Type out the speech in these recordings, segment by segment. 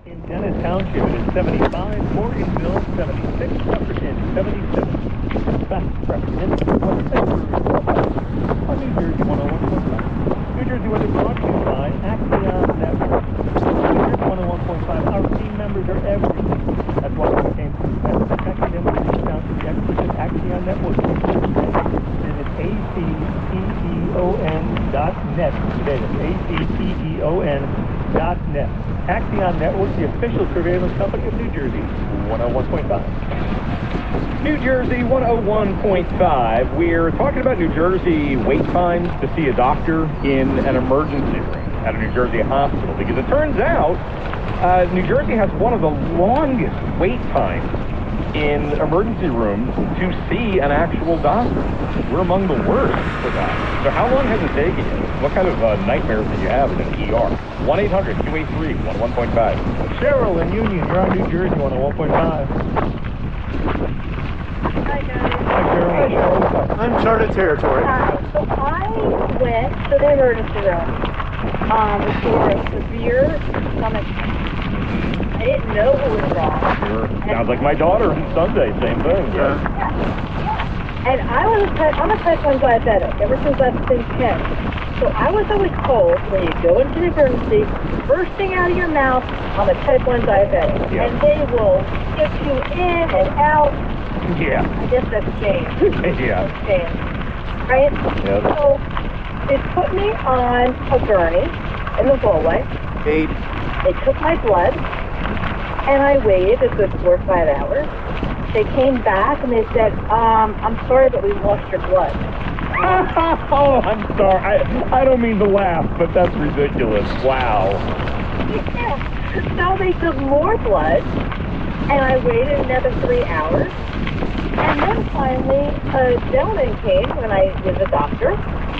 In Dennis Township, it is 75, Morganville 76, Jefferson 77. Best representative on New Jersey 101.5. New Jersey weather brought to you by Axion Network. New Jersey 101.5. Our team members are everything. That's why we came to the best protecting them. We reached out to the experts at Axion Network. Visit ACTEON.net. Today, that's ACTEON.net. Axion Network, the official surveillance company of New Jersey 101.5. New Jersey 101.5. We're talking about New Jersey wait times to see a doctor in an emergency room at a New Jersey hospital, because it turns out New Jersey has one of the longest wait times in emergency rooms to see an actual doctor. We're among the worst for that. So how long has it taken you? What kind of nightmares did you have in an ER? 1-800-283-11.5. Cheryl in Union, you're on New Jersey 101.5. Hi, guys. Hi, Cheryl. Hi, Cheryl. Uncharted territory. Hi. So I went to the emergency room for a severe stomach pain. I didn't know what was wrong. Sure. Sounds like my daughter on Sunday, same thing. Yeah. And I'm a type 1 diabetic ever since I've been 10. So I was always told, when you go into the emergency, first thing out of your mouth, I'm a type 1 diabetic. Yeah. And they will get you in and out. Yeah. I guess that's changed. Yeah. That's changed. Right? Yep. So they put me on a gurney in the hallway. 8. They took my blood, and I waited a good 4 or 5 hours. They came back and they said, I'm sorry, but we lost your blood. Oh, I'm sorry. I don't mean to laugh, but that's ridiculous. Wow. Yeah. So they took more blood, and I waited another 3 hours. And then finally, a gentleman came when I was a doctor,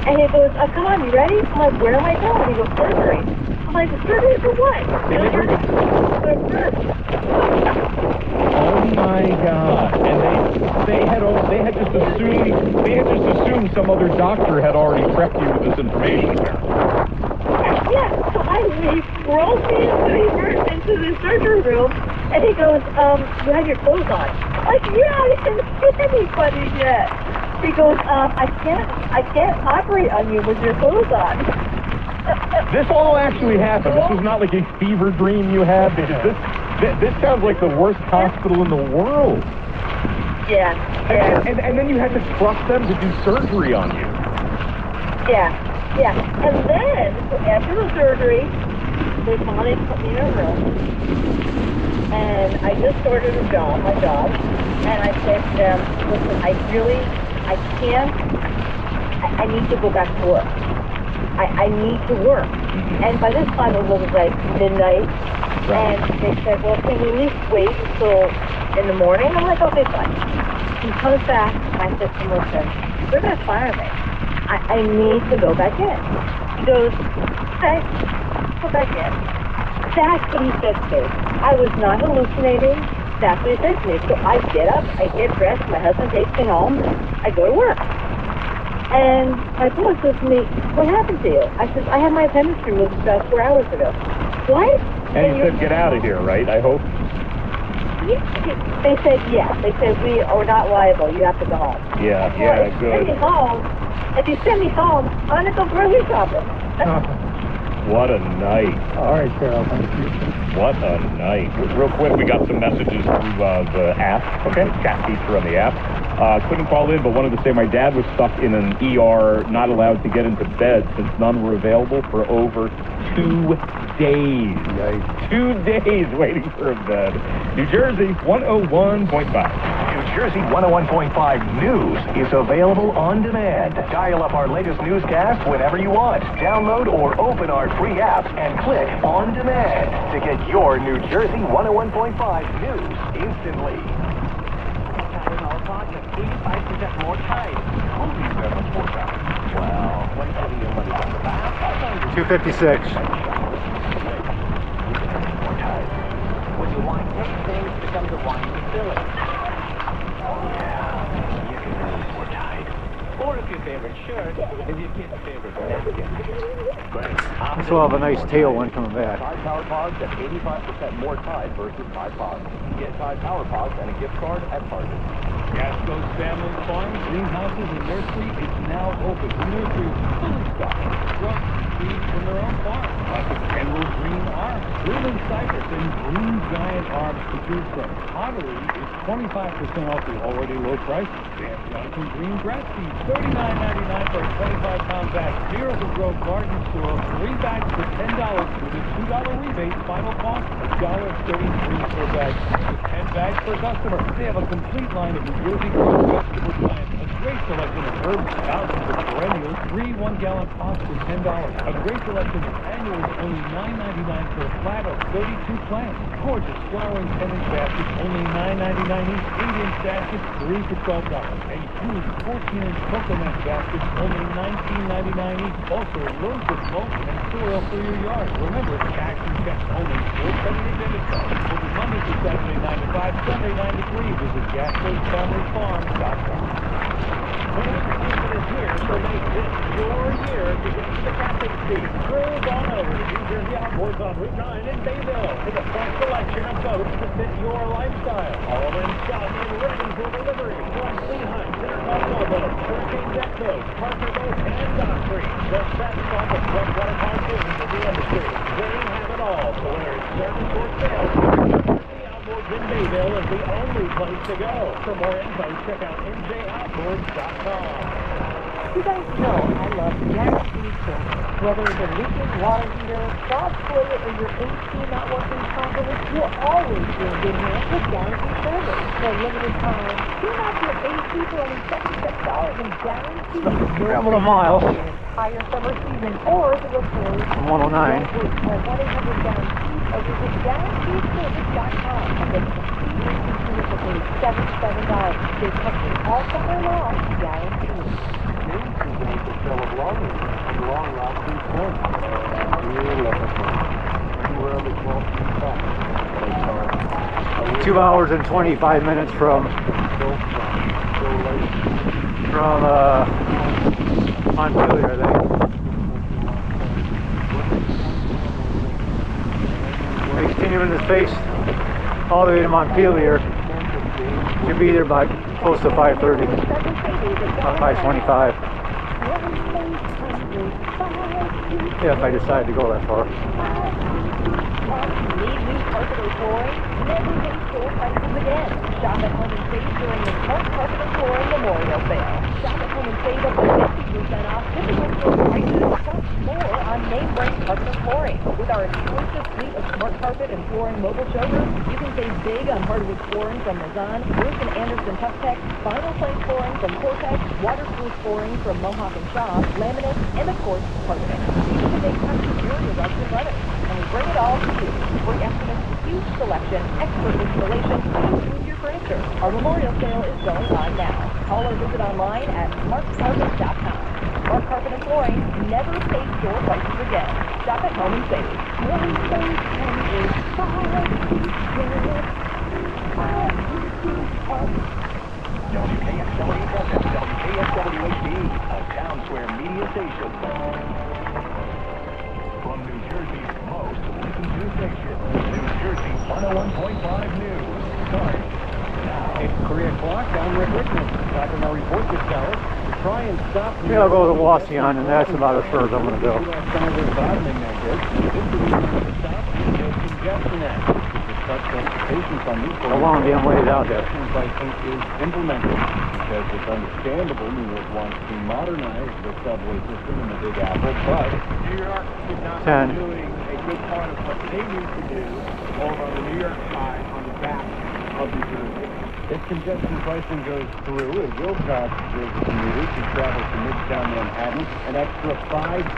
and he goes, oh, come on, you ready? I'm like, where am I going? He goes, surgery. I'm like, surgery for what? Oh my God! And they had just assumed some other doctor had already prepped you with this information. Yeah, so he rolled me into the surgery room, and he goes, you have your clothes on. I'm like, yeah, I didn't get anybody yet. He goes, I can't operate on you with your clothes on. This all actually happened. This was not like a fever dream you had. This sounds like the worst hospital in the world. Yeah. And then you had to trust them to do surgery on you. Yeah. And then, after the surgery, they finally put me in a room. And I just started my job. And I said to them, listen, I need to go back to work. I need to work. And by this time it was like midnight. Right. And they said, well, can we at least wait until in the morning? I'm like, okay, fine. He comes back, and I said to him, listen, they're going to fire me. I need to go back in. He goes, okay, go back in. That's what he said to me. I was not hallucinating. That's what he said to me. So I get up, I get dressed, my husband takes me home, I go to work. And my boss says to me, what happened to you? I said, I had my appendix removed about 4 hours ago. What? And you said, get out of here, right? I hope. They said, yes. They said, we are not liable. You have to go home. Yeah, good. If you send me home, I'm going to go grocery shopping. What a night. All right, Carol, thank you. What a night. Real quick, we got some messages through the app. Okay. Chat feature on the app. Couldn't call in, but wanted to say my dad was stuck in an ER, not allowed to get into bed since none were available for over 2 days. Yikes. 2 days waiting for a bed. New Jersey 101.5. New Jersey 101.5 News is available on demand. Dial up our latest newscast whenever you want. Download or open our free app and click on demand to get your New Jersey 101.5 news instantly. 85% more time. Movies that much more time. Wow. 256. More time. When you wind up, things become the winding village. Yeah, you can release more tide. Or if you favorite shirt is your kid's favorite napkin. This will have a nice tailwind coming back. Tide Power Pods at 85% more Tide versus Tide Pods. Get Tide Power Pods and a gift card at Target. Gasco's Family Farm, greenhouses, and nursery is now open. The nursery is fully stocked with shrubs and seeds from their own farm. Like the Emerald Green Arm, Blooming Cypress, and Green Giant Arms to choose from. Pottery is 25% off the already low prices. Sam Johnson Green Grass Seeds, $39.99 for a 25-pound bag. Miracle Grove Garden Store, 3 bags for $10 with a $2 rebate. Final cost, $1.33 per bag. With 10 bags per customer. They have a complete line of New Jersey grown vegetable plants, a great selection of herbs, thousands of perennials, 3 1-gallon pots for $10. A great selection of annuals, only $9.99 per flat of 32 plants. Gorgeous flowering 10-inch baskets, only $9.99 each. 8-inch baskets, 3 for $12. And huge 14-inch coconut baskets, only $19.99 each. Also, loads of mulch and soil for your yard. Remember, cash and checks only. Full credit or debit card. Open Monday through Saturday 9 to 5, Sunday 9 to 3. Visit Gasco'sFamilyFarm.com. Winning season is here, so make this your year to get to the captain seat. Cruise on over to New Jersey Outboards on Route 9 in Bayville. With a fresh selection of boats to fit your lifestyle. All in stock and ready for delivery. From Sea Hunt, Intercontinental boats, Hurricane deck boats, Parker boats, and dock trees. The best on the freshwater power business of the industry. They have it all. So whether it's service or sales, Outboards in Bayville is the only place to go. For more info, check out njoutboards.com. You guys know I love guaranteed service. Whether it's a leaking water heater, clogged toilet, or your AC not working properly, you'll always be in good hands with guaranteed service. For a limited time, tune out your AC for only $76 and guaranteed Travel a mile. entire summer season or the repairs. 109. Call 1-800-GUARANTEED or visit GuaranteedService.com and get a complete unit for only $77. They cover all summer long, guaranteed. Of long lasting form. 2 hours and 25 minutes from Montpelier, I think. We continue in this pace all the way to Montpelier. Should be there by close to 5:30, 5:25. Yeah, if I decide to go that far. Need new carpet or flooring? Never pay store prices again. Shop at Home and Save during the Smart Carpet and Flooring Memorial Sale. Shop at Home and Save up to 50% off typical store prices, plus more on name brand carpet and flooring. With our exclusive fleet of Smart Carpet and Flooring mobile showrooms, you can save big on hardwood flooring from Razan, Bruce and Anderson Tuftex, vinyl plank flooring from Cortex, waterproof flooring from Mohawk and Shaw, laminate, and of course, carpeting. Even the big custom area rugs and leathers. And we bring it all to you. Free estimates, huge selection, expert installation, and include your furniture. Our memorial sale is going on now. Call or visit online at smartcarpet.com. Smart Carpet and Flooring, never pay store prices again. Shop at Home and Save. WKSWHD, a Town Square media station. From New Jersey's most listened to station, New Jersey 101.5 News. Starting now. It's 3 o'clock. I'm Rick Richmond. Back on our report this hour to try and stop. Maybe I'll go to Wauseon, and that's about as far as I'm going to go. A long damn ways out there. Pricing is implemented because it's understandable New York wants to modernize the subway system in the Big Apple, but New York is not 10. doing a good part of what they need to do over on the New York side on the back of New Jersey. If congestion pricing goes through, it will cost Jersey commuters who travel to Midtown Manhattan an extra $5,000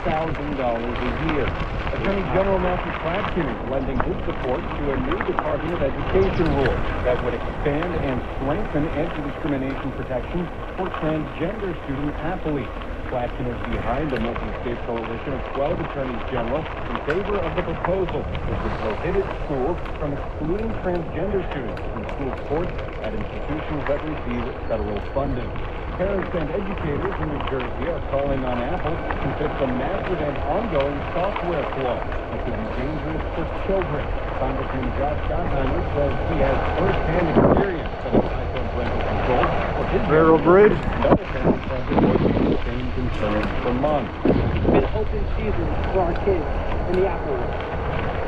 a year. Attorney General Matthew Platkin is lending his support to a new Department of Education rule that would expand and strengthen anti-discrimination protections for transgender student athletes. Platkin is behind the multi-state coalition of 12 attorneys general in favor of the proposal that would prohibit schools from excluding transgender students from school sports at institutions that receive federal funding. Parents and educators in New Jersey are calling on Apple to fix a massive and ongoing software flaw that could be dangerous for children. Congressman Josh Gottheimer says he has first-hand experience setting iPhone parental control for his Railroad Bridge. no parents have been voicing the same concerns for months. It's been open season for our kids in the Apple world.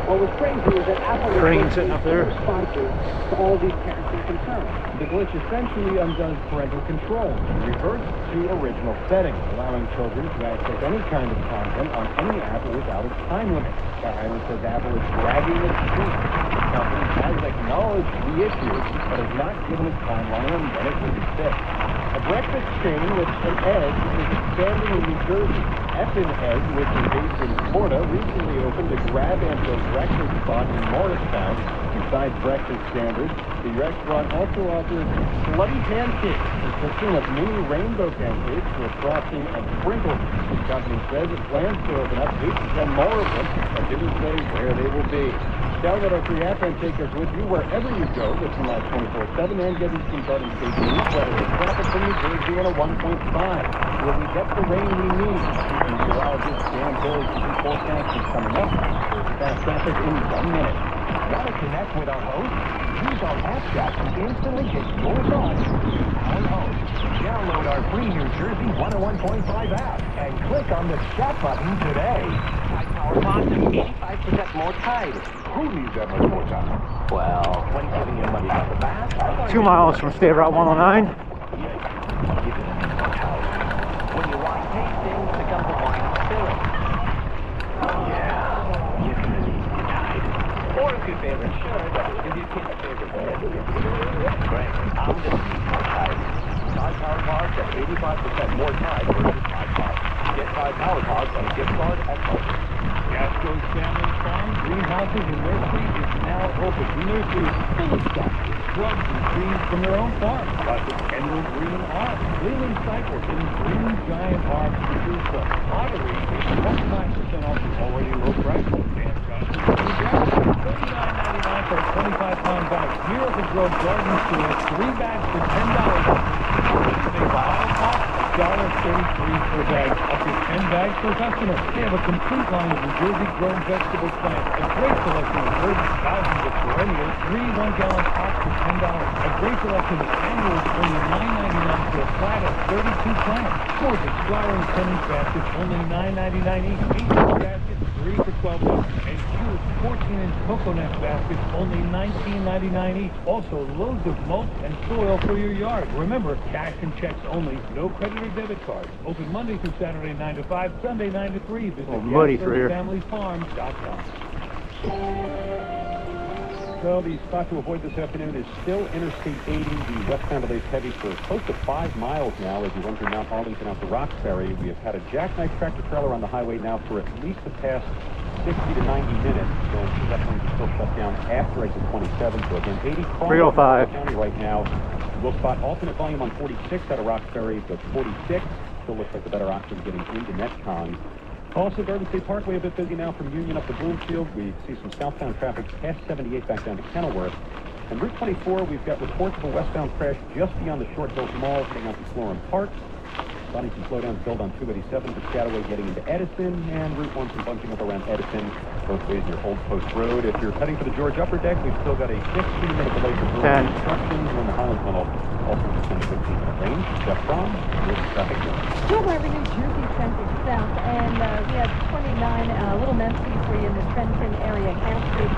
What was crazy is that Apple Train was sitting up there. responsive to all these parents and concerns. The glitch essentially undoes parental control and reverts to original settings, allowing children to access any kind of content on any app without a time limit. Gottheimer says Apple is dragging its feet. The company has acknowledged the issue, but has not given a timeline on when it will be fixed. A breakfast chain with an edge is expanding in New Jersey. Effin Egg, which is based in Florida, recently opened a grab-and-go breakfast spot in Morristown. Besides breakfast standards, the restaurant also offers slutty pancakes, consisting of mini rainbow pancakes with frosting and sprinkles. The company says it plans to open up 8 to 10 more of them, but didn't say where they will be. Download our free app and take us with you wherever you go. Listen live 24/7 and get instant garden state news, whether it's traffic from New Jersey on a 1.5. Will we get the rain we need? Meteorologist Dan Billy's forecast is coming up. There's fast traffic in 1 minute. Want to connect with our host? Use our app chat to instantly get your thoughts. Our host. Download our free New Jersey 101.5 app and click on the chat button today. Power pods and 85% more tide. Who needs that much more time? Well, when giving your money back the bath, 2 miles from State Route 109. give it a house. When you want tasting, pick up the wine and fill it. Yeah, you're gonna need your tide. Or if your favorite shirt, if your kid's favorite bed. Great, I'm gonna need more tide. Tide Power Pods at 85% more tide versus Tide Pods. Get Tide Power Pods on a gift card at Target. Gasco's Family Farm, greenhouses, and nursery is now open. The nursery is full of stuff. Shrubs and trees from their own farm. Plus a Emerald Green Arm, Leland Cypress, and Green Giant Arms to choose from. Pottery is 29% off the already low price. Dan Johnson's Green Garden, $39.99 for a 25-pound bag. Miracle Grove Garden Store, 3 bags for $10. $1.33 per bag, up to 10 bags per customer. They have a complete line of New Jersey grown vegetable plants, a great selection of herbs, thousands of perennials, 3 1-gallon pots for $10. A great selection of annuals, only $9.99 for a flat of 32 plants. Gorgeous flowering tennis baskets, only $9.99 each. 8-inch baskets, 3 for $12. And huge 14-inch coconut baskets, only $19.99 each. Also, loads of mulch and soil for your yard. Remember, cash and checks only, no credit or debit cards. Open Monday through Saturday 9 to 5, Sunday 9 to 3. Visit muddy through here. GasfordFamilyFarms.com. So the spot to avoid this afternoon is still Interstate 80, the westbound delays heavy for close to 5 miles now as you enter Mount Arlington out to Roxbury. We have had a jackknife tractor trailer on the highway now for at least the past 60 to 90 minutes. So that one's still shut down after exit 27. So again, 80 cars 305. in the county right now. We'll spot alternate volume on 46 out of Roxbury, but 46 still looks like the better option getting into Netcon. Also, Garden State Parkway a bit busy now from Union up to Bloomfield. We see some southbound traffic past 78 back down to Kenilworth. And Route 24, we've got reports of a westbound crash just beyond the Short Hills Mall, heading out to Florin Park. Spotting some slowdowns build on 287 for Piscataway getting into Edison, and Route 1 some bunching up around Edison, both ways near Old Post Road. If you're heading for the George Upper Deck, we've still got a 15-minute delay for road construction when the Highlands Tunnel also just in a 15-minute range. Jeff Fromm with traffic news. Still driving New Jersey Transit south, and we have 29, a little messy for you in the Trenton area, Camp Street.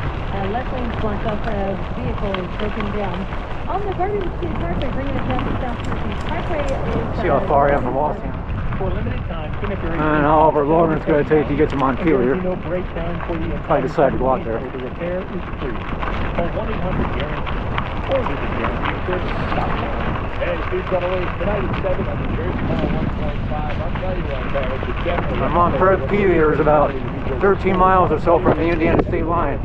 Left lane's blocked off, vehicle is broken down. On the Garden State Parkway, bringing it down to South Jersey Parkway is... See how far I am from Wauseon. For limited time, And however long it's going to take to get to Montpelier. No breakdown for you. I decide to go out there. The repair is free. Call 1-800-GUARANTEE. or visit JansonService.com. Hey, speed shuttle is tonight at 7 on New Jersey Mile 1.5. I'll tell you what, man, it's definitely... I'm on Fred Peters, about 13 miles or so from the Indiana state line.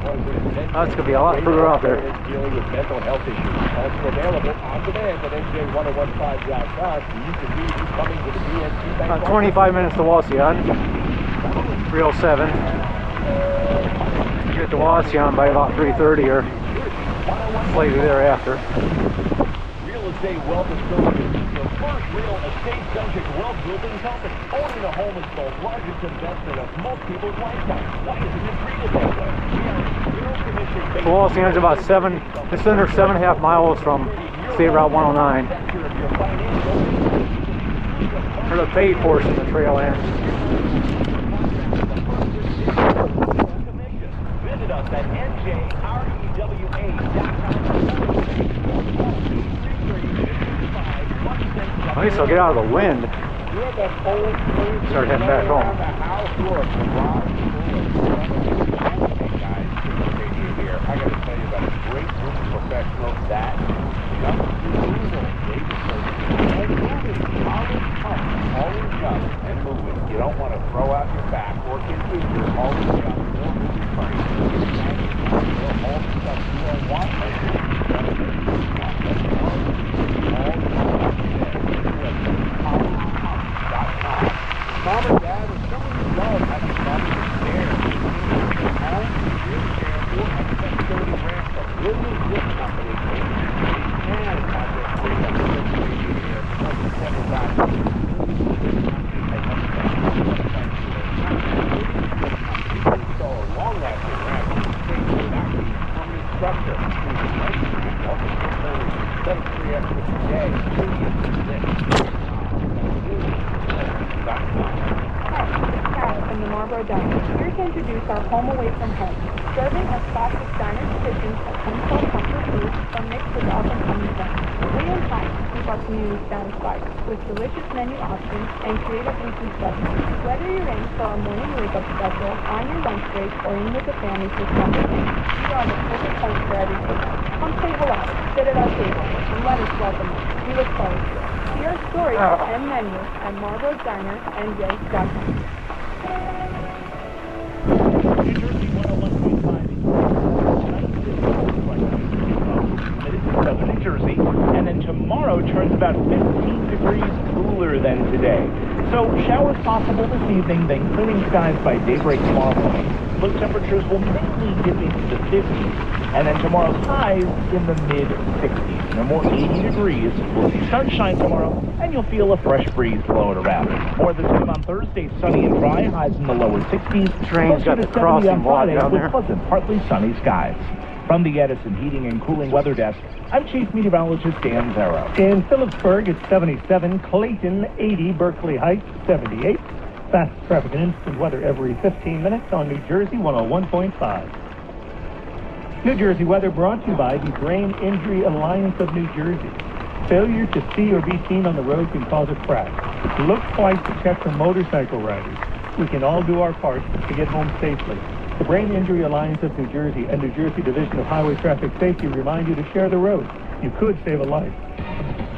That's going to be a lot further out there. Dealing with mental health issues. Also available on demand at NJ1015.com. You can read who's coming to the BNC Bank. About 25 minutes to Wauseon. 307. Get to Wauseon by about 3:30 or slightly thereafter. Real Estate Wealth is building your first real estate subject wealth building company. Owning a home is the largest investment of most people's lifetime. Why isn't it treated that way? We are zero commission. Wauseon's about just under 7.5 miles from State Route 109. Where the Bay portion of the trail ends. Visit us at NJREWA.com. At least I'll get out of the wind. Start heading back home. I got to tell you about a great group of professionals that just always just and moving. You don't want to throw out your back or confuse your always just or moving furniture. All the stuff you don't want Mom and Dad, or someone you love having fun there. Home, wheelchair, or accessibility ramp from Woodland Zip Company. And have their free accessibility here. Install a long-lasting ramp without the permanent structure. Also, 7 extra today. From the Marlboro Diner, here to introduce our home away from home. Serving a classic diner traditions of home-style comfort food from mixed with up-and-coming trends. We in time keep our community satisfied with delicious menu options and creative weekly specials. Whether you're in for a morning wake-up special, on your lunch break, or in with the family for something, we are the perfect home for everything. Come say hello, sit at our table, and let us welcome you. We look forward to it. See our stories and menu at MarlboroDinerNJ.com. New Jersey 101.5. New Jersey, and then tomorrow turns about 15 degrees cooler than today. So showers possible this evening, then clearing skies by daybreak tomorrow morning. Low temperatures will mainly dip into the 50s, and then tomorrow's highs in the mid-60s. No more 80 degrees. We'll see sunshine tomorrow, and you'll feel a fresh breeze blowing around. More this time on Thursday, sunny and dry, highs in the lower 60s. Train's got the crossing block down there. With pleasant, partly sunny skies. From the Edison Heating and Cooling Weather Desk, I'm Chief Meteorologist Dan Zero. In Phillipsburg, it's 77. Clayton, 80. Berkeley Heights, 78. Fast traffic and instant weather every 15 minutes on New Jersey 101.5. New Jersey weather brought to you by the Brain Injury Alliance of New Jersey. Failure to see or be seen on the road can cause a crash. Look twice to check for motorcycle riders. We can all do our part to get home safely. The Brain Injury Alliance of New Jersey and New Jersey Division of Highway Traffic Safety remind you to share the road. You could save a life.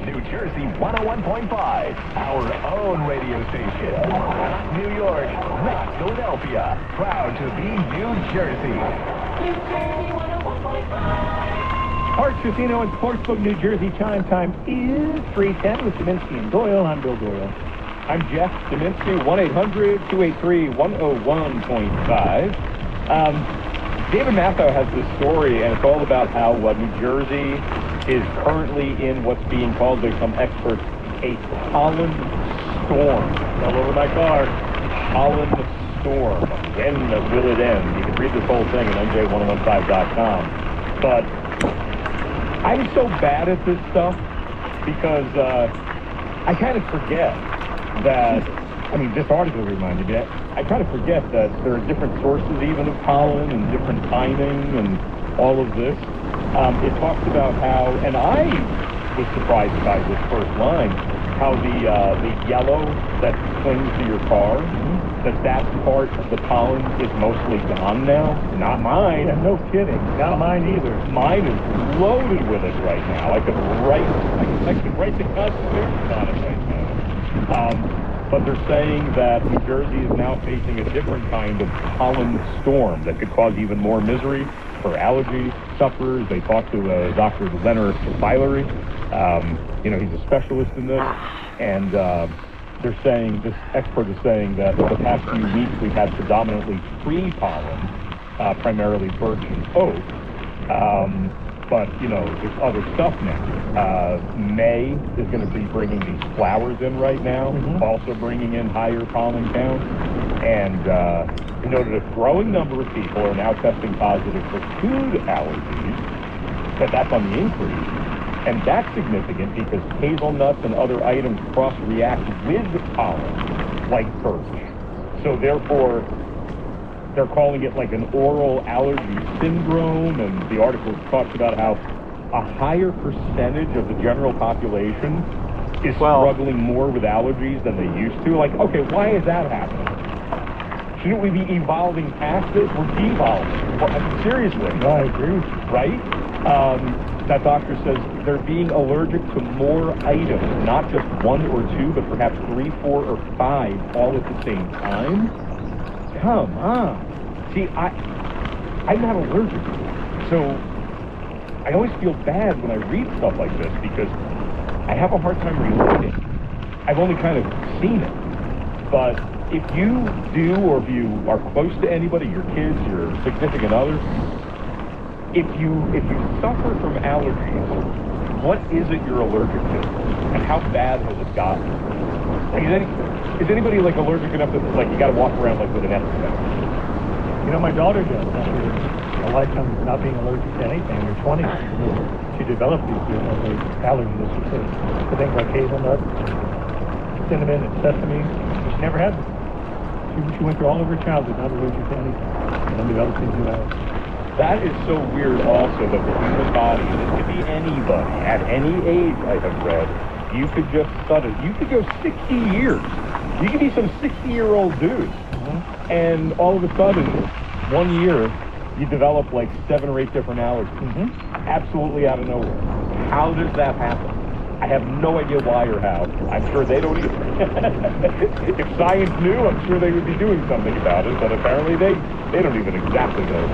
New Jersey 101.5, our own radio station. Not New York, not Philadelphia. Proud to be New Jersey. New Jersey 101.5. Park Casino and Sportsbook New Jersey chime time is 3:10 with Dominski and Doyle. I'm Bill Doyle. I'm Jeff Dominski, 1-800-283-101.5. David Matthau has this story, and it's all about how New Jersey is currently in what's being called by some experts a pollen storm. All over my car, pollen storm. When will it end? You can read this whole thing at NJ1015.com. But I'm so bad at this stuff because I kind of forget that, this article reminded me that I kind of forget that there are different sources even of pollen and different timing and all of this. It talks about how, and I was surprised by this first line, how the yellow that clings to your car, that part of the pollen is mostly gone now. Not mine. Yeah, no kidding. Not mine either. Mine is loaded with it right now. I could write the Constitution on it right now. But they're saying that New Jersey is now facing a different kind of pollen storm that could cause even more misery for allergy sufferers. They talked to Dr. Leonard Filery. He's a specialist in this. And they're saying, this expert is saying that over the past few weeks we've had predominantly tree pollen, primarily birch and oak. But, there's other stuff now. May is going to be bringing these flowers in right now, also bringing in higher pollen counts. And you know that a growing number of people are now testing positive for food allergies, that's on the increase. And that's significant because hazelnuts and other items cross-react with pollen, like birch. So therefore, they're calling it like an oral allergy syndrome, and the article talks about how a higher percentage of the general population is struggling more with allergies than they used to. Like, okay, why is that happening? Shouldn't we be evolving past this? We're devolving. Well, seriously. No, I agree with you. Right? That doctor says they're being allergic to more items, not just one or two, but perhaps 3, 4, or 5 all at the same time. Come on. See, I'm not allergic. So I always feel bad when I read stuff like this because I have a hard time relating. I've only kind of seen it. But if you do, or if you are close to anybody, your kids, your significant others, if you suffer from allergies, what is it you're allergic to? And how bad has it gotten? Like, is anybody like allergic enough that like you got to walk around like with an epidemic? My daughter does. After a lifetime of not being allergic to anything in her 20s, she developed these allergies to things like hazelnuts, cinnamon, and sesame. She never had them. She went through all of her childhood not allergic to anything, and then developed these new allergies. That is so weird also that the human body, and this could be anybody, at any age I have read, you could just suddenly, you could go 60 years. You could be some 60-year-old dude. And all of a sudden, 1 year, you develop like 7 or 8 different allergies. Absolutely out of nowhere. How does that happen? I have no idea why or how. I'm sure they don't either. If science knew, I'm sure they would be doing something about it, but apparently they don't even exactly know.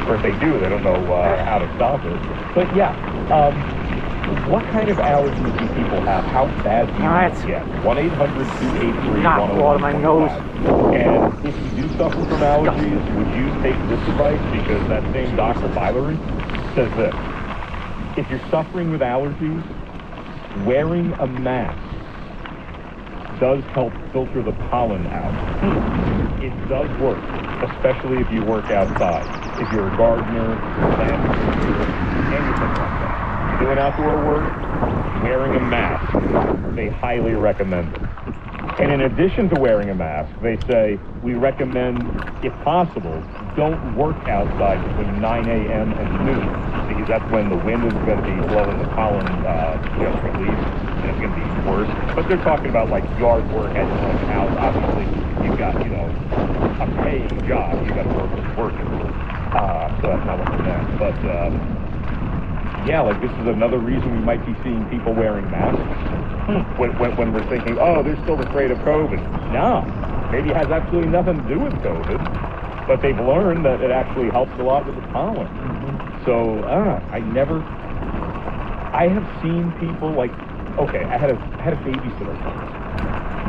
Or if they do, they don't know how to stop it. But yeah, what kind of allergies do people have? How bad do you get? 1-800-283-101. Not water my nose. And if you do suffer from allergies, would you take this advice? Because that same Dr. Filery says this. If you're suffering with allergies, wearing a mask does help filter the pollen out. It does work, especially if you work outside. If you're a gardener, landscaper, anything like that. You're doing outdoor work, wearing a mask, they highly recommend it. And in addition to wearing a mask, they say, we recommend, if possible, don't work outside between 9 a.m. and noon, because that's when the wind is going to be blowing the pollen release, and it's going to be worse. But they're talking about like yard work at your own house. Obviously, you've got, a paying job. You've got to work it. So that's not what they're meant. But, yeah, like this is another reason we might be seeing people wearing masks. When we're thinking, oh, they're still afraid of COVID. No, maybe it has absolutely nothing to do with COVID, but they've learned that it actually helps a lot with the pollen. So, I have seen people like, okay, I had a babysitter once,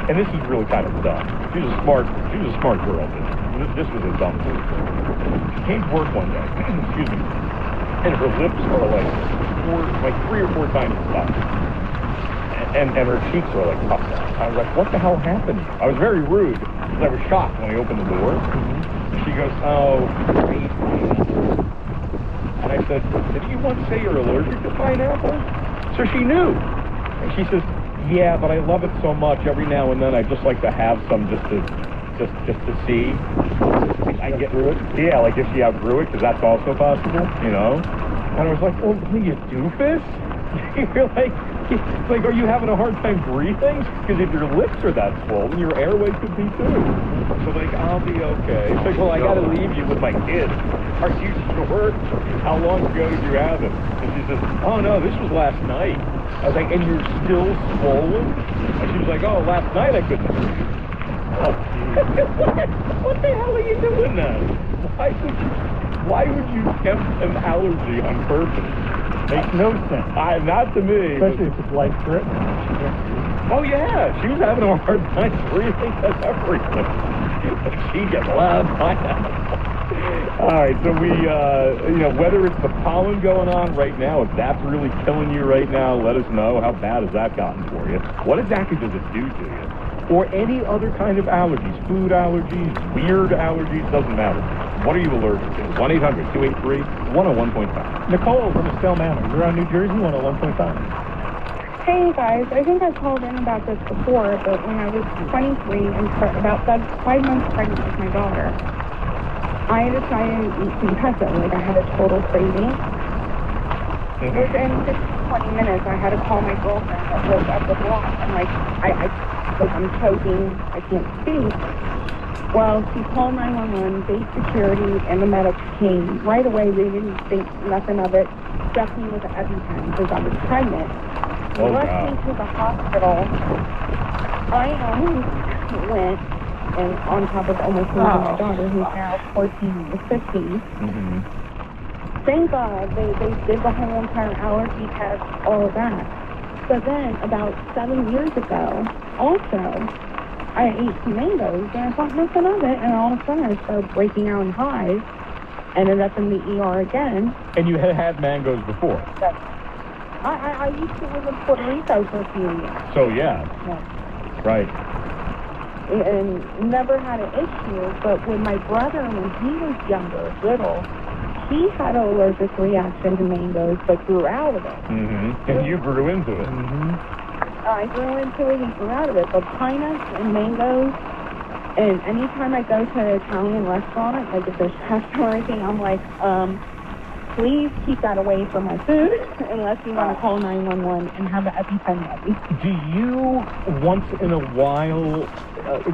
and this is really kind of dumb. She was a smart girl, but this was a dumb thing. She came to work one day, excuse me, and her lips are like 3 or 4 times the size. And her cheeks were like puffed out. I was like, what the hell happened? I was very rude because I was shocked when I opened the door. She goes, oh, great. And I said, did you once say you're allergic to pineapple? So she knew. And she says, yeah, but I love it so much. Every now and then I just like to have some just to see. I get through it. Yeah, like if she outgrew it, because that's also possible, And I was like, well, you doofus. You're like, are you having a hard time breathing? Because if your lips are that swollen, your airway could be too. So like, I'll be okay. It's like, well, I got to leave you with my kids. Are you sure? How long ago did you have it? And she says, oh no, this was last night. I was like, and you're still swollen? And she was like, oh, last night I couldn't breathe. Oh, what the hell are you doing then? Why would you tempt an allergy on purpose? Makes no sense. Not to me. Especially if it's life-threatening. Oh yeah, she was having a hard time breathing and everything. She gets loud. All right, so we, whether it's the pollen going on right now, if that's really killing you right now, let us know. How bad has that gotten for you? What exactly does it do to you? Or any other kind of allergies, food allergies, weird allergies, doesn't matter. What are you allergic to? 1-800-283-101.5. Nicole from Estelle Manor. You're on New Jersey 101.5. Hey guys, I think I called in about this before, but when I was 23 and about 5 months pregnant with my daughter, I decided to eat some pizza. Like I had a total craving. Within 20 minutes, I had to call my girlfriend that lives up the block. I'm like, I'm choking, I can't speak. Well, she called 911, base security, and the medics came. Right away, they didn't think nothing of it. Stuffed me with an EpiPen because I was pregnant. Oh, Rushed me to the hospital. I almost went, and on top of almost losing my daughter, who's now 14 to 15. Thank God they did the whole entire allergy test, all of that. But then, about 7 years ago, also, I ate some mangoes, and I thought nothing of it, and all of a sudden I started breaking out in hives, ended up in the ER again. And you had mangoes before? I used to live in Puerto Rico for a few years. So, yeah. Right. And never had an issue, but with my brother, when he was younger, little, he had an allergic reaction to mangoes, but grew out of it. And you grew into it. I grew into it, he grew out of it. But pine nuts and mangoes, and anytime I go to an Italian restaurant, like if there's pasta or anything, I'm like, please keep that away from my food, unless you want to call 911 and have an EpiPen ready. Do you, once in a while,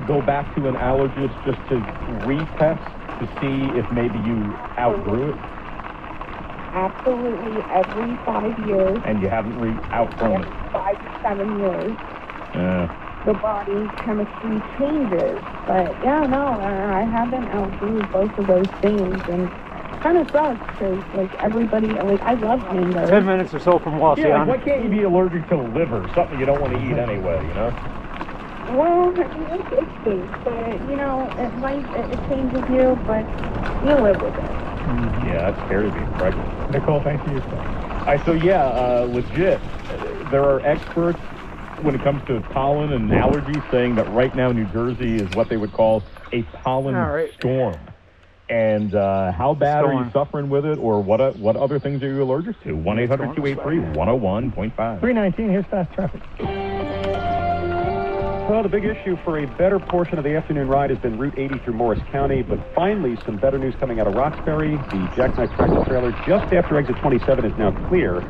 go back to an allergist just to retest to see if maybe you outgrew it? Absolutely, every 5 years. And you haven't outgrown it? 5 to 7 years. The body chemistry changes. But yeah, no, I haven't outgrew both of those things, and kind of sucks because like everybody, like I love mangoes. 10 minutes or so from Wauseon. Yeah, like, why can't you be allergic to liver, something you don't want to eat anyway, you know? Well, it stinks, but it changes you, but you live with it. Yeah, that's fair to be pregnant. Nicole, thanks for your stuff. All right, so yeah, legit. There are experts when it comes to pollen and allergies saying that right now New Jersey is what they would call a pollen storm. And how bad are you suffering with it, or what other things are you allergic to? 1-800-283-101.5. 319, here's fast traffic. Well, the big issue for a better portion of the afternoon ride has been Route 80 through Morris County, but finally some better news coming out of Roxbury. The jackknife tractor trailer just after exit 27 is now clear.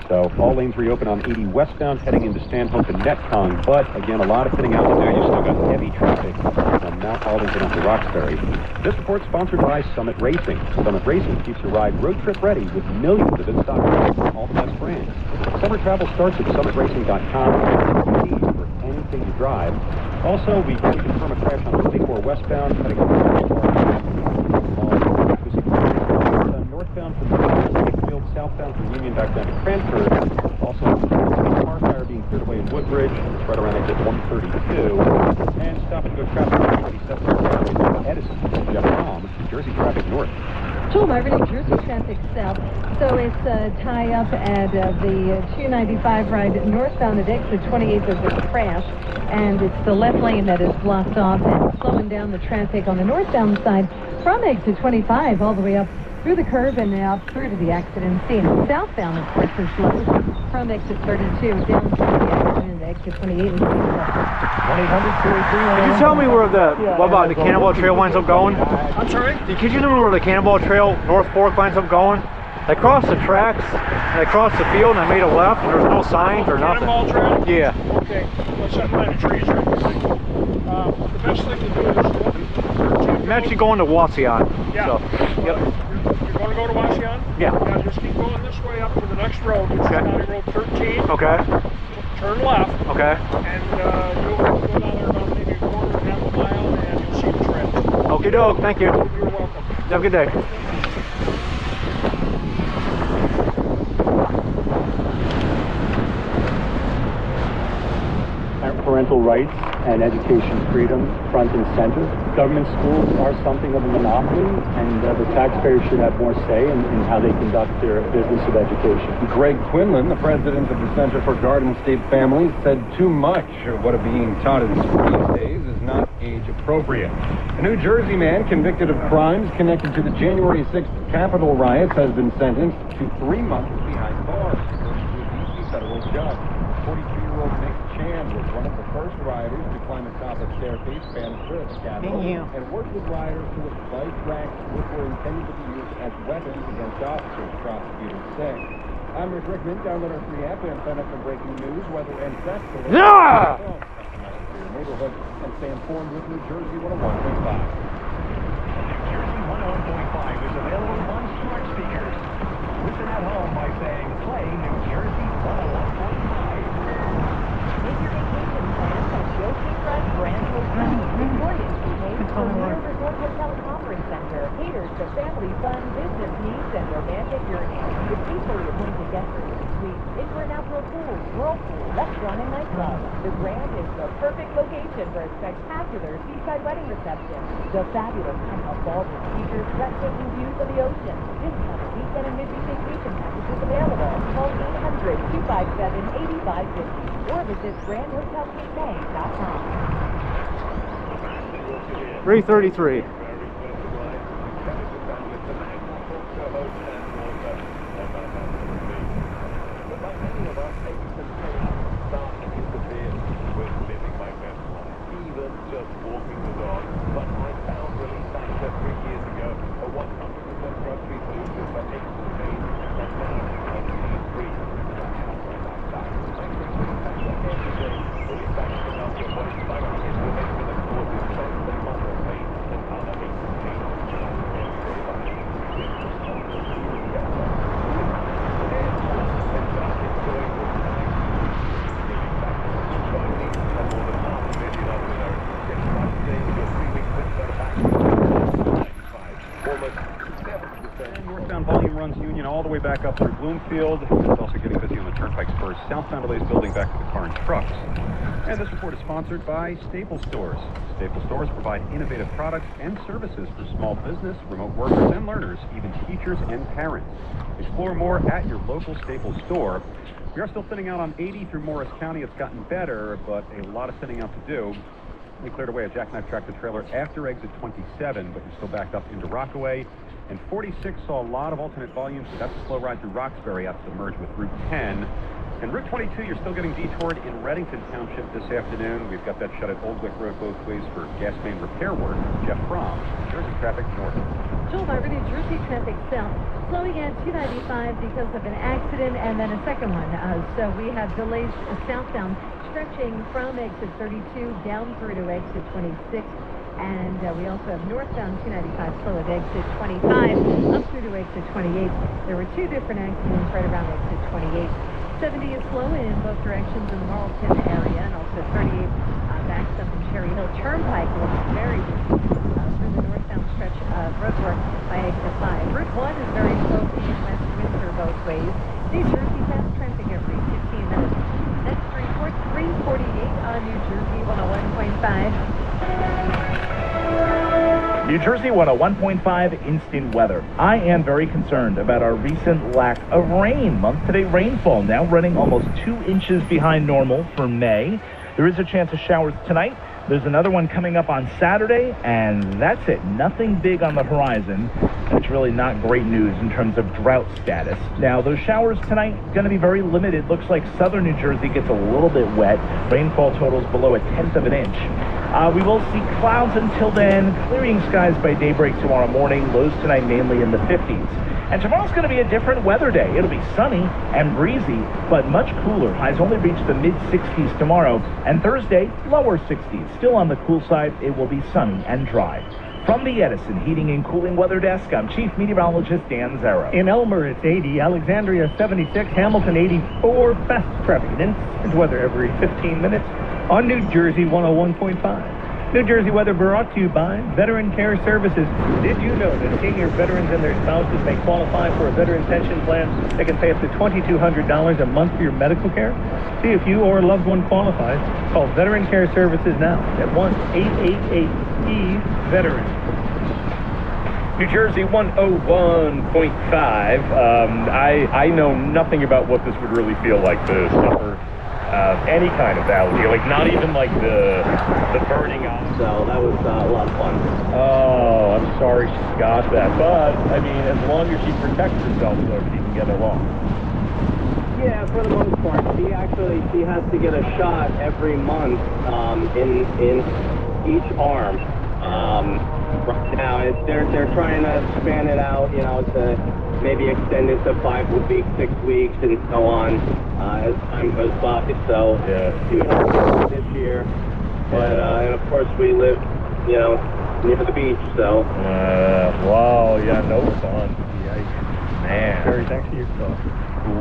So all lanes reopen on 80 westbound heading into Stanhope and Netcong. But again, a lot of thinning out there. You still got heavy traffic from Mount Arlington up to Roxbury. This report sponsored by Summit Racing. Summit Racing keeps your ride road trip ready with millions of in-stock cars from all the best brands. Summer travel starts at summitracing.com. Anything you drive. Also, we can confirm a crash on 24 westbound heading up to northbound from Wakefield, southbound from Union back down to Cranford. Also, car fire being cleared away in Woodbridge. It's right around exit 132. And stop and go traffic on 27 Edison, Jeff Palm, Jersey traffic north. Tom, over New Jersey traffic south. So it's a tie-up at the 295 ride northbound at exit 28. There's a crash, and it's the left lane that is blocked off and slowing down the traffic on the northbound side from exit 25 all the way up through the curve and up through to the accident scene. Southbound, of course, is slow from exit 32 down to the accident at exit 28. 1-800-283-101. Can you tell me where what about the Cannonball Trail winds up going? I'm sorry? Can you tell me where the Cannonball Trail North Fork winds up going? I crossed the tracks, and I crossed the field, and I made a left, and there was no signs or nothing. Cannonball trail? Yeah. Okay, let's set line of trees right quick. The best thing to do is I'm actually going to Wauseon. Yeah. So, You're going to go to Wauseon? Yeah. Yeah, just keep going this way up to the next road, which is County Road 13. Okay. Turn left. Okay. And you'll go down there about maybe a quarter and half a mile, and you'll see the trail. Okie doke, thank you. You're welcome. Have a good day. Parental rights and education freedom front and center. Government schools are something of a monopoly, and the taxpayers should have more say in how they conduct their business of education. Greg Quinlan, the president of the Center for Garden State Families, said too much of what are being taught in school these days is not age appropriate. A New Jersey man convicted of crimes connected to the January 6th Capitol riots has been sentenced to 3 months behind bars, according to a D.C. federal judge. 42-year-old Nick Chan was one of the first rioters to climb atop a staircase spanning through the Capitol and worked with rioters to light racks which were intended to be used as weapons against officers, prosecutors say. I'm Rick Rickman. Download our free app and sign up for breaking news, weather, and sex. Your neighborhood and stay informed with New Jersey 101.5. New Jersey 101.5 is available on smart speakers. Listen at home by saying, play New Jersey 101.5. Make your vacation plans at Yogi Front Grand Hotel. Victoria's Made Premier Resort Hotel Conference Center caters to family fun, business needs, and romantic journeys. With easily appointed guest room suites, indoor and outdoor pools, whirlpool, restaurant, and nightclub. The Grand is the perfect location for a spectacular seaside wedding reception. The fabulous penthouse ballroom features breathtaking views of the ocean. Discounted weekend and midweek vacation packages available. Call 800-257-8550 or visit grandhotelcape.com. 333. Just walking the dog, but I found relief factor 3 years ago, a 100% drug-free solution for aches and pains, and now I feel free. Relief factor can help your body's fight against inflammation that causes joint and muscle pain and other aches and pains. Northbound volume runs Union all the way back up through Bloomfield. It's also getting busy on the Turnpike spurs. Southbound delays building back to the car and trucks. And this report is sponsored by Staples Stores. Staples Stores provide innovative products and services for small business, remote workers, and learners, even teachers and parents. Explore more at your local Staples store. We are still thinning out on 80 through Morris County. It's gotten better, but a lot of thinning out to do. We cleared away a jackknife tractor trailer after exit 27, but you're still backed up into Rockaway. And 46 saw a lot of alternate volumes, so that's a slow ride through Roxbury out to merge with Route 10. And Route 22, you're still getting detoured in Reddington Township this afternoon. We've got that shut at Old Wick Road both ways for gas main repair work. Jeff Fromm, Jersey traffic north. Joel Barber, New Jersey traffic south, slowing at 295 because of an accident and then a second one. So we have delays southbound stretching from exit 32 down through to exit 26. And we also have northbound 295 slow at exit 25 up through to exit 28. There were two different accidents right around exit 28. 70 is slow in both directions in the Marlton area, and also 38 backs up in Cherry Hill. Turnpike looks very busy through the northbound stretch of roadwork by exit 5. Route 1 is very slow east west Windsor both ways. New Jersey fast traffic every 15 minutes. Next report 348 on New Jersey 101.5. New Jersey 101.5 instant weather. I am very concerned about our recent lack of rain. Month-to-date rainfall now running almost 2 inches behind normal for May. There is a chance of showers tonight. There's another one coming up on Saturday, and that's it. Nothing big on the horizon. It's really not great news in terms of drought status. Now, those showers tonight going to be very limited. Looks like southern New Jersey gets a little bit wet. Rainfall totals below 1/10 of an inch. We will see clouds until then. Clearing skies by daybreak tomorrow morning. Lows tonight mainly in the 50s. And tomorrow's going to be a different weather day. It'll be sunny and breezy, but much cooler. Highs only reach the mid-60s tomorrow. And Thursday, lower 60s. Still on the cool side, it will be sunny and dry. From the Edison Heating and Cooling Weather Desk, I'm Chief Meteorologist Dan Zarrow. In Elmer, it's 80. Alexandria, 76. Hamilton, 84. Fast traffic and instant weather every 15 minutes on New Jersey 101.5. New Jersey weather brought to you by Veteran Care Services. Did you know that senior veterans and their spouses may qualify for a veteran pension plan that can pay up to $2,200 a month for your medical care? See if you or a loved one qualifies. Call Veteran Care Services now at 1-888-E-VETERAN. New Jersey 101.5. I know nothing about what this would really feel like to suffer any kind of allergy, like not even like the burning out. So that was a lot of fun. Oh, I'm sorry she got that, but I mean, as long as she protects herself, so she can get along. Yeah, for the most part. She has to get a shot every month in each arm. Right now, they're trying to span it out, to maybe extend it to 5 weeks, 6 weeks, and so on as time goes by. So, see what happens this year. But and of course, we live, near the beach. So. Wow, yeah, no fun. Yikes. Man. Barry, thanks for your call.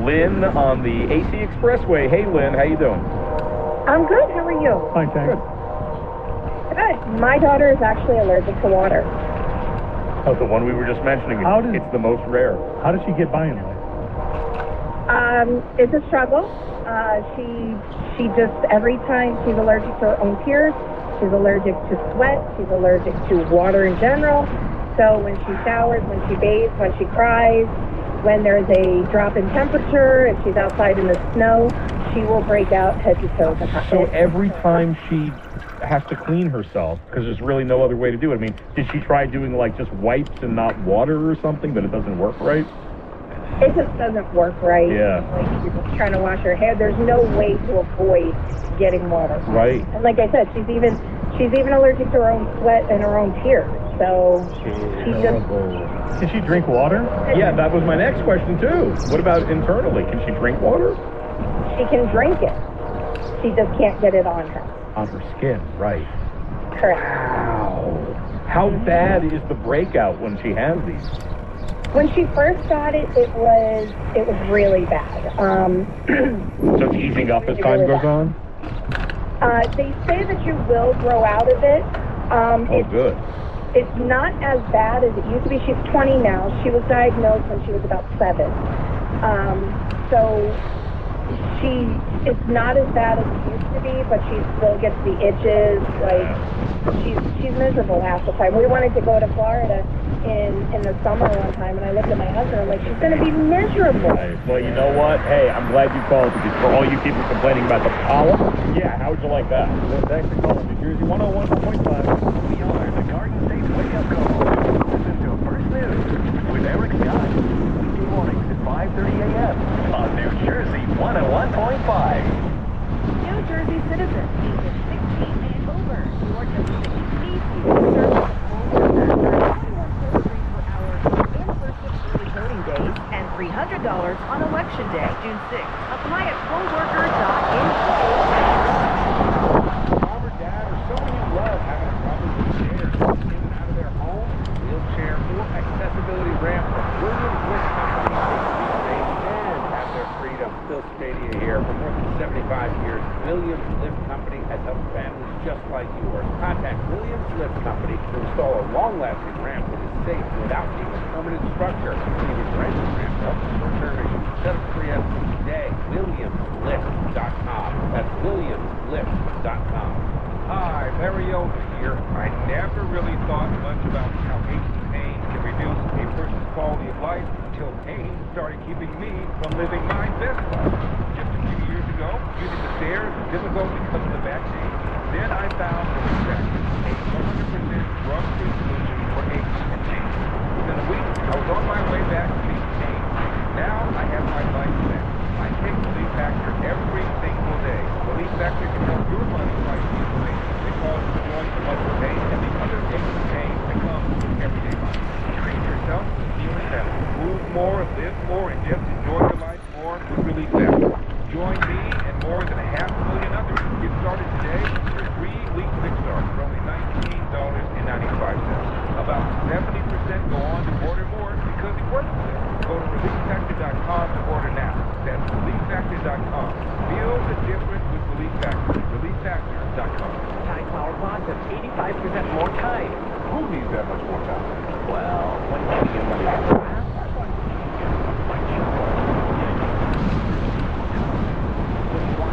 Lynn on the AC Expressway. Hey, Lynn, how you doing? I'm good. How are you? Fine, thanks. Good. My daughter is actually allergic to water. Oh, the one we were just mentioning. It's the most rare. How does she get by in life? It's a struggle. She just, every time she's allergic to her own tears, she's allergic to sweat, she's allergic to water in general. So when she showers, when she bathes, when she cries, when there's a drop in temperature, if she's outside in the snow, she will break out head to toe. So every time she has to clean herself, because there's really no other way to do it. I mean, did she try doing like just wipes and not water or something, but it doesn't work right? It just doesn't work right. Yeah. Like you're just trying to wash her hair. There's no way to avoid getting water. Right. And like I said, she's even allergic to her own sweat and her own tears. So she just. Can she drink water? Yeah, that was my next question too. What about internally? Can she drink water? She can drink it. She just can't get it on her. On her skin, right. Correct. Wow. How bad is the breakout when she has these? When she first got it, it was really bad. So it's easing up as time goes on? They say that you will grow out of it. Good. It's not as bad as it used to be. She's 20 now. She was diagnosed when she was about 7. So it's not as bad as it used to be, but she still gets the itches. Like she's miserable half the time. We wanted to go to Florida in the summer one time, and I looked at my husband. I'm like, she's going to be miserable. Right. Well, you know what? Hey, I'm glad you called, because for all you people complaining about the pollen, how would you like that? Well, thanks for calling. New Jersey 101.5. We are the Garden State Wake Up Call. Listen to First News with Eric Scott. Weekday mornings at 5:30 a.m. on New Jersey 101.5. New Jersey citizens ages 16 and over. Georgia State needs to serve the full worker. 21 per hour in person early voting day and $300 on election day, June 6th. Apply at pollworker.info. Mom or dad or someone you love having a problem with stairs, in and out of their home, wheelchair, or accessibility ramp from Williams Lift Company. They can have their freedom. Phil Spadea here. For more than 75 years, Williams Lift Company has helped families just like yours. Contact Williams Lift Company to install a long-lasting ramp that is safe without being a permanent structure. Even rent a ramp up for short-term issues. Set up a free estimate today. WilliamsLift.com. That's WilliamsLift.com. Hi, Larry Over here. I never really thought much about how aches and pain can reduce a person's quality of life until pain started keeping me from living my best life. Just a few years ago, using the stairs was difficult because of the back pain. Then I found Retraction, a 100% drug-free solution for aches and pain. Within a week, I was on my way back to being pain. Now I have my life back. I take Relief Factor every single day. Relief Factor can help your body fight inflammation. It causes joint and muscle pain and the other aches and pain that comes with everyday life. Train yourself to feel better. Move more. Join me and more than 500,000 others. Get started today. Your 3-week quick start for only $19.95. About 70% go on to order more because it works. Go to ReliefFactor.com to order now. That's ReliefFactor.com. Feel the difference with Relief Factor. ReliefFactor.com. Tide Power Pods have 85% more time. Who needs that much more time? Well, when you get money back, I want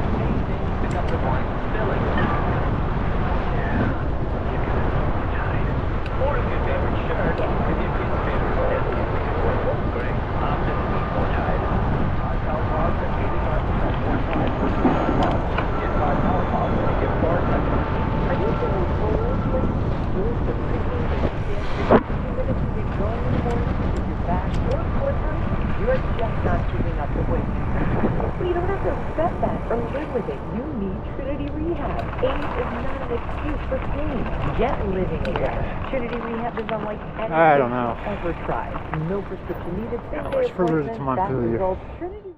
to pick up the wine filling. Yeah, you can have more Tide. Or if your favorite shirt, if your kid's favorite pet. Great, I'm just need more Tide. Tide Power Pods have 85% more Tide versus Tide Pods. Get Tide Power Pods when you get far second. Are you feeling cold? Use the picking and stand for 15 minutes to get going in the morning with your back or foot hurt? You're just not keeping up the weight. You don't have to accept that or live with it. You need Trinity Rehab. Age is not an excuse for pain. Get living again. Trinity Rehab is unlike anything I don't know. you've ever tried. No prescription needed. Much further to Montpelier. Trinity